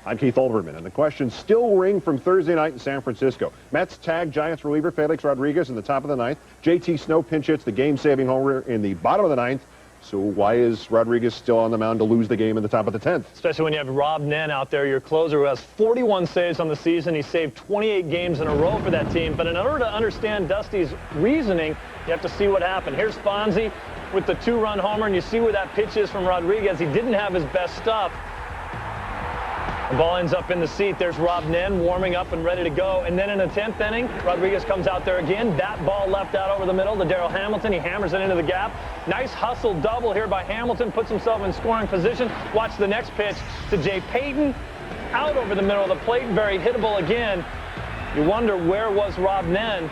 I'm Keith Olbermann, and the questions still ring from Thursday night in San Francisco. Mets tag Giants reliever Felix Rodriguez in the top of the ninth. JT Snow pinch hits the game-saving homer in the bottom of the ninth. So why is Rodriguez still on the mound to lose the game in the top of the 10th? Especially when you have Rob Nen out there, your closer, who has 41 saves on the season. He saved 28 games in a row for that team. But in order to understand Dusty's reasoning, you have to see what happened. Here's Fonzie with the two-run homer, and you see where that pitch is from Rodriguez. He didn't have his best stuff. The ball ends up in the seat. There's Rob Nen warming up and ready to go. And then in the 10th inning, Rodriguez comes out there again. That ball left out over the middle to Darryl Hamilton. He hammers it into the gap. Nice hustle double here by Hamilton. Puts himself in scoring position. Watch the next pitch to Jay Payton. Out over the middle of the plate. Very hittable again. You wonder where was Rob Nen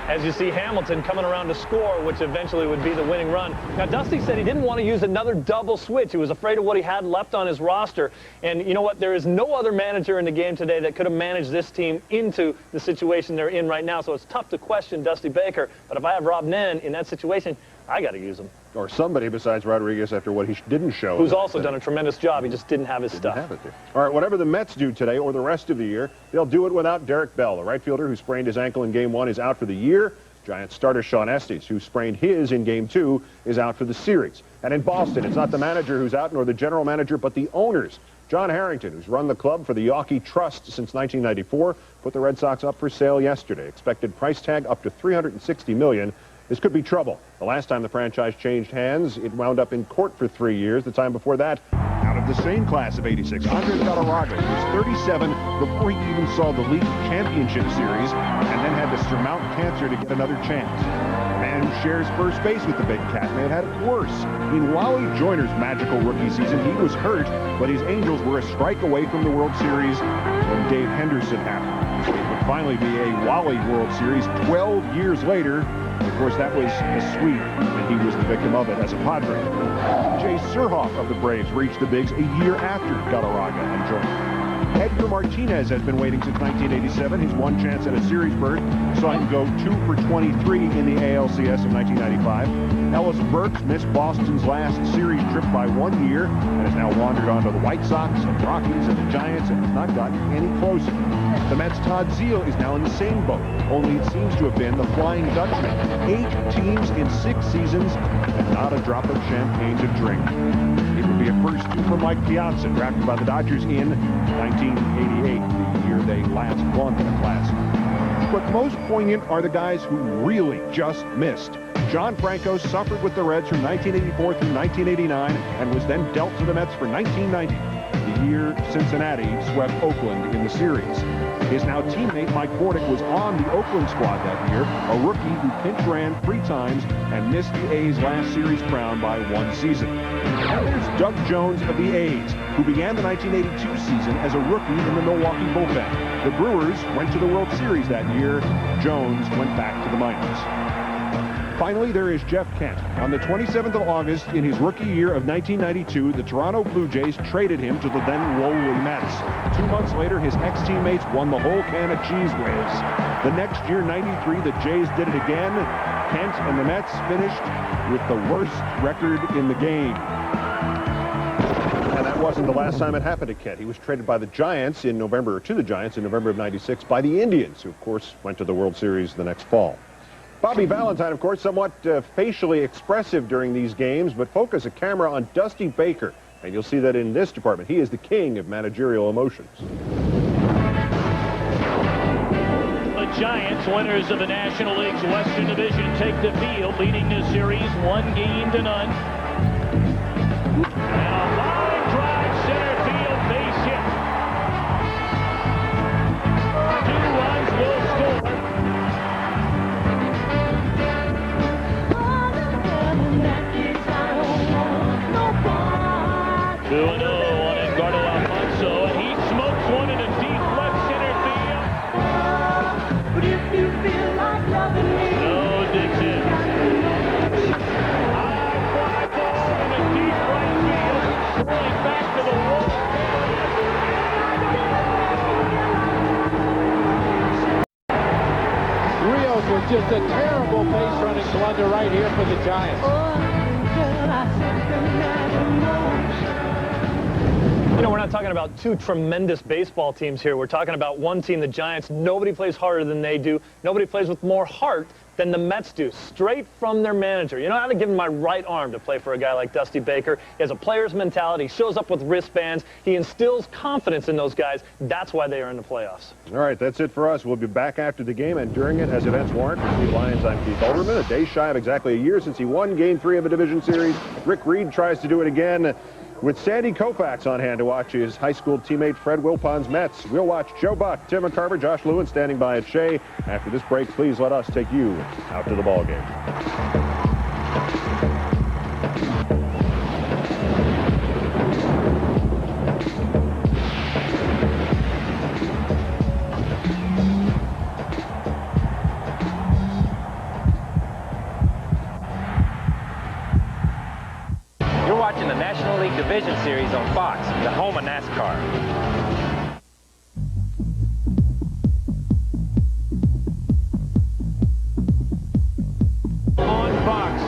as you see Hamilton coming around to score, which eventually would be the winning run. Now, Dusty said he didn't want to use another double switch. He was afraid of what he had left on his roster. And you know what? There is no other manager in the game today that could have managed this team into the situation they're in right now. So it's tough to question Dusty Baker. But if I have Rob Nen in that situation, I got to use him. Or somebody besides Rodriguez after what he didn't show. Who's also done a tremendous job. He just didn't have his stuff. Have it there. All right, whatever the Mets do today or the rest of the year, they'll do it without Derek Bell. The right fielder who sprained his ankle in Game 1 is out for the year. Giants starter Sean Estes, who sprained his in Game 2, is out for the series. And in Boston, it's not the manager who's out, nor the general manager, but the owners. John Harrington, who's run the club for the Yawkey Trust since 1994, put the Red Sox up for sale yesterday. Expected price tag up to $360 million. This could be trouble. The last time the franchise changed hands, it wound up in court for 3 years. The time before that, out of the same class of '86, Andres Galarraga was 37 before he even saw the league championship series and then had to surmount cancer to get another chance. The man who shares first base with the Big Cat may have had it worse. In Wally Joyner's magical rookie season, he was hurt, but his Angels were a strike away from the World Series when Dave Henderson happened. It would finally be a Wally World Series 12 years later. Of course, that was a sweep, and he was the victim of it as a Padre. Jay Surhoff of the Braves reached the bigs a year after Galarraga and Joyner. Edgar Martinez has been waiting since 1987. His one chance at a series berth saw him go 2 for 23 in the ALCS of 1995. Ellis Burks missed Boston's last series trip by 1 year and has now wandered onto the White Sox and Rockies and the Giants and has not gotten any closer. The Mets' Todd Zeile is now in the same boat, only it seems to have been the Flying Dutchman. 8 teams in 6 seasons and not a drop of champagne to drink. It would be a first for Mike Piazza, drafted by the Dodgers in 1988, the year they last won the Classic. But most poignant are the guys who really just missed. John Franco suffered with the Reds from 1984 through 1989 and was then dealt to the Mets for 1990, the year Cincinnati swept Oakland in the series. His now teammate Mike Bordick was on the Oakland squad that year, a rookie who pinch ran 3 times and missed the A's last series crown by 1 season. And there's Doug Jones of the A's, who began the 1982 season as a rookie in the Milwaukee bullpen. The Brewers went to the World Series that year. Jones went back to the minors. Finally, there is Jeff Kent. On the 27th of August, in his rookie year of 1992, the Toronto Blue Jays traded him to the then lowly Mets. 2 months later, his ex-teammates won the whole can of cheese whiz. The next year, 93, the Jays did it again. Kent and the Mets finished with the worst record in the game. And that wasn't the last time it happened to Kent. He was traded by the Giants in November, to the Giants in November of 96 by the Indians, who, of course, went to the World Series the next fall. Bobby Valentine, of course, somewhat facially expressive during these games, but focus a camera on Dusty Baker, and you'll see that in this department, he is the king of managerial emotions. The Giants, winners of the National League's Western Division, take the field, leading this series 1-0. And a line drive center field base hit. 2 runs will score. 2-0 on Edgardo Alfonso, and he smokes one in a deep left center field. But if you feel like loving me, no Dixon. High fly ball in a deep right field, swirling back to the wall. Rios was just a terrible base running blunder right here for the Giants. You know, we're not talking about two tremendous baseball teams here. We're talking about one team, the Giants. Nobody plays harder than they do. Nobody plays with more heart than the Mets do. Straight from their manager. You know, I had to give him my right arm to play for a guy like Dusty Baker. He has a player's mentality. He shows up with wristbands. He instills confidence in those guys. That's why they are in the playoffs. All right, that's it for us. We'll be back after the game and during it as events warrant. For Steve Lyons, I'm Keith Olbermann. A day shy of exactly a year since he won Game 3 of a division series. Rick Reed tries to do it again with Sandy Koufax on hand to watch his high school teammate Fred Wilpon's Mets. We'll watch Joe Buck, Tim McCarver, Josh Lewin standing by at Shea. After this break, please let us take you out to the ball game. You're watching the National League Division Series on Fox, the home of NASCAR. On Fox.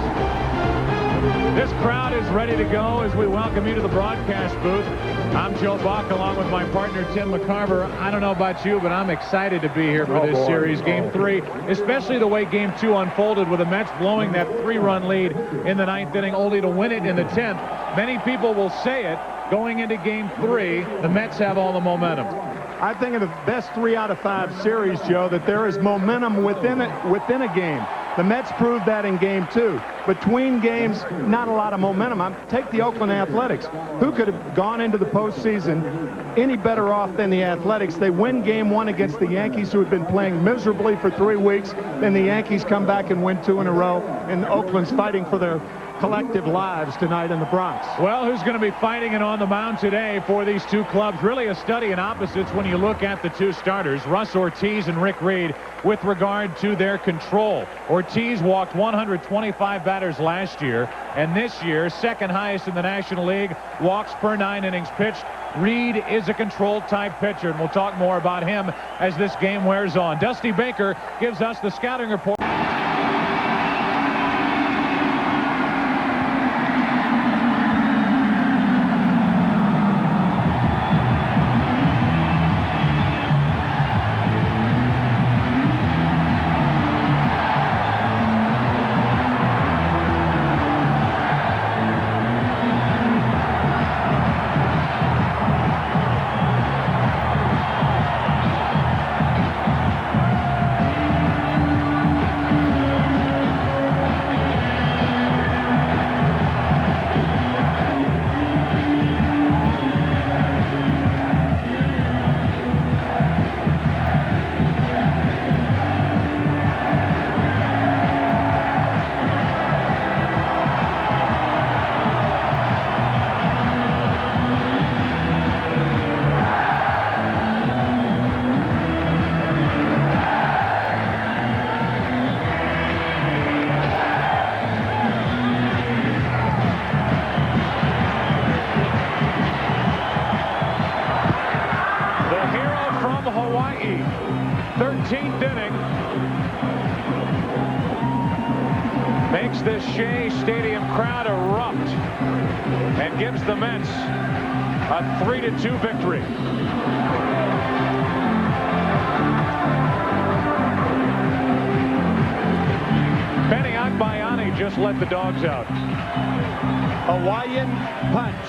This crowd is ready to go as we welcome you to the broadcast booth. I'm Joe Buck along with my partner Tim McCarver. I don't know about you, but I'm excited to be here for this series, Game 3, especially the way Game 2 unfolded with the Mets blowing that 3-run lead in the 9th inning only to win it in the 10th. Many people will say it going into Game 3, the Mets have all the momentum. I think in the best 3 out of 5 series, Joe, that there is momentum within a game. The Mets proved that in Game 2. Between games, not a lot of momentum. Take the Oakland Athletics. Who could have gone into the postseason any better off than the Athletics? They win Game 1 against the Yankees, who had been playing miserably for 3 weeks. Then the Yankees come back and win 2 in a row, and Oakland's fighting for their collective lives tonight in the Bronx. Well, who's going to be fighting it on the mound today for these two clubs? Really a study in opposites when you look at the two starters, Russ Ortiz and Rick Reed, with regard to their control. Ortiz walked 125 batters last year, and this year, second highest in the National League, walks per 9 innings pitched. Reed is a control type pitcher, and we'll talk more about him as this game wears on. Dusty Baker gives us the scouting report. Hawaii, 13th inning. Makes the Shea Stadium crowd erupt and gives the Mets a 3-2 victory. Benny Agbayani just let the dogs out. Hawaiian punch.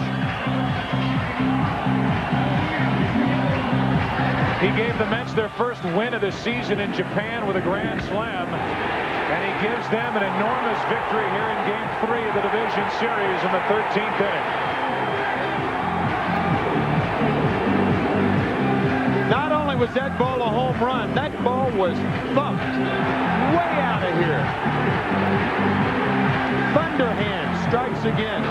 He gave the Mets their first win of the season in Japan with a grand slam, and he gives them an enormous victory here in Game 3 of the division series in the 13th inning. Not only was that ball a home run, that ball was thumped way out of here. Thunderhand strikes again.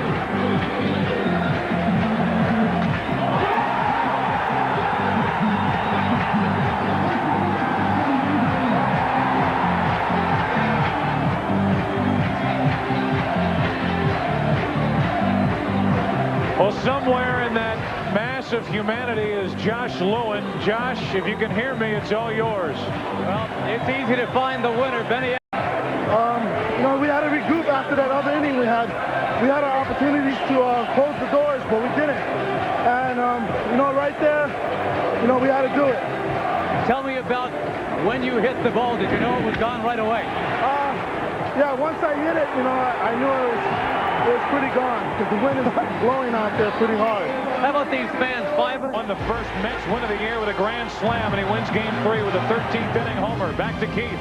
Well, somewhere in that mass of humanity is Josh Lewin. Josh, if you can hear me, it's all yours. Well, it's easy to find the winner, Benny. You know, we had to regroup after that other inning we had our opportunities to close the doors, but we didn't. And And, right there, we had to do it. Tell me about when you hit the ball. Did you know it was gone right away? Yeah, once I hit it, I knew it was pretty gone because the wind is blowing out there pretty hard. How about these fans, Fiver? Won the first Mets win of the year with a grand slam, and he wins Game 3 with a 13th inning homer. Back to Keith.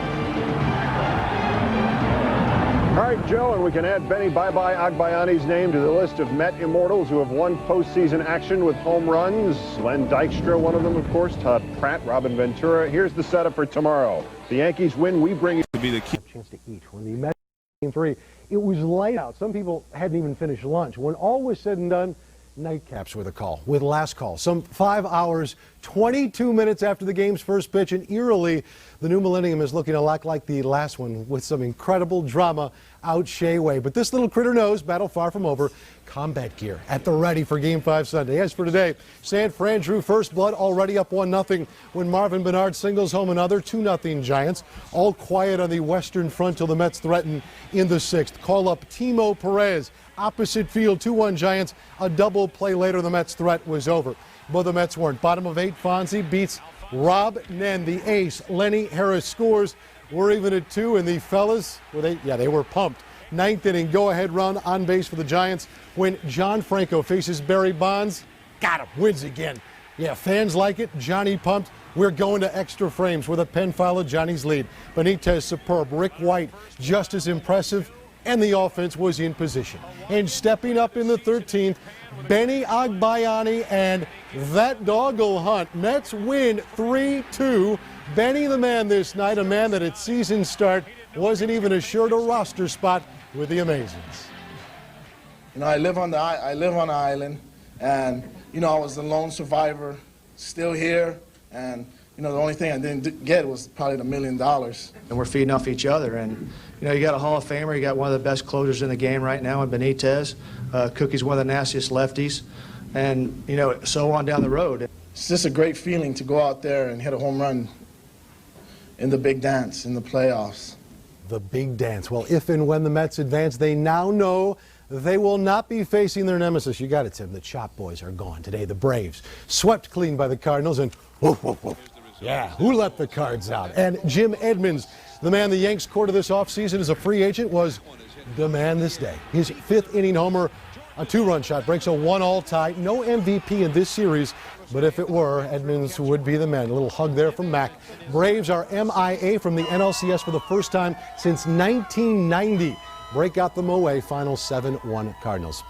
All right, Joe, and we can add Benny Bye-Bye Agbayani's name to the list of Met immortals who have won postseason action with home runs. Len Dykstra, one of them, of course. Todd Pratt, Robin Ventura. Here's the setup for tomorrow. The Yankees win. We bring you to be the key. Chance to eat. When the Mets Game 3, it was light out. Some people hadn't even finished lunch. When all was said and done, nightcaps were the call, with last call. Some 5 hours, 22 minutes after the game's first pitch, and eerily, the new millennium is looking a lot like the last one, with some incredible drama out Shea Way. But this little critter knows, battle far from over, combat gear at the ready for Game 5 Sunday. As for today, San Fran drew first blood, already up 1-0 when Marvin Bernard singles home another. 2-0 Giants. All quiet on the Western Front till the Mets threaten in the 6th. Call up Timo Perez. Opposite field, 2-1 Giants. A double play later, the Mets' threat was over. But the Mets weren't. Bottom of 8, Fonzie beats Rob Nen, the ace. Lenny Harris scores. We're even at 2, and the fellas, well, they were pumped. 9th inning, go-ahead run on base for the Giants when John Franco faces Barry Bonds. Got him, wins again. Yeah, fans like it. Johnny pumped. We're going to extra frames with a pen foul of Johnny's lead. Benitez superb. Rick White just as impressive. And the offense was in position. And stepping up in the 13th, Benny Agbayani and that doggle hunt. Mets win 3-2. Benny the man this night, a man that at season start wasn't even assured a roster spot with the Amazings. I live on the island, and I was the lone survivor, still here, and the only thing I didn't get was probably the $1 million. And we're feeding off each other, and you got a Hall of Famer, you got one of the best closers in the game right now in Benitez. Cookie's one of the nastiest lefties, and so on down the road. It's just a great feeling to go out there and hit a home run in the big dance, in the playoffs. The big dance. Well, if and when the Mets advance, they now know they will not be facing their nemesis. You got it, Tim. The Chop Boys are gone today. The Braves swept clean by the Cardinals, and woof, woof, woof. Yeah, who let the cards out? And Jim Edmonds, the man the Yanks courted this offseason as a free agent, was the man this day. His 5th inning homer, a 2-run shot, breaks a 1-all tie. No MVP in this series, but if it were, Edmonds would be the man. A little hug there from Mac. Braves are MIA from the NLCS for the first time since 1990. Break out the Moe, final 7-1 Cardinals.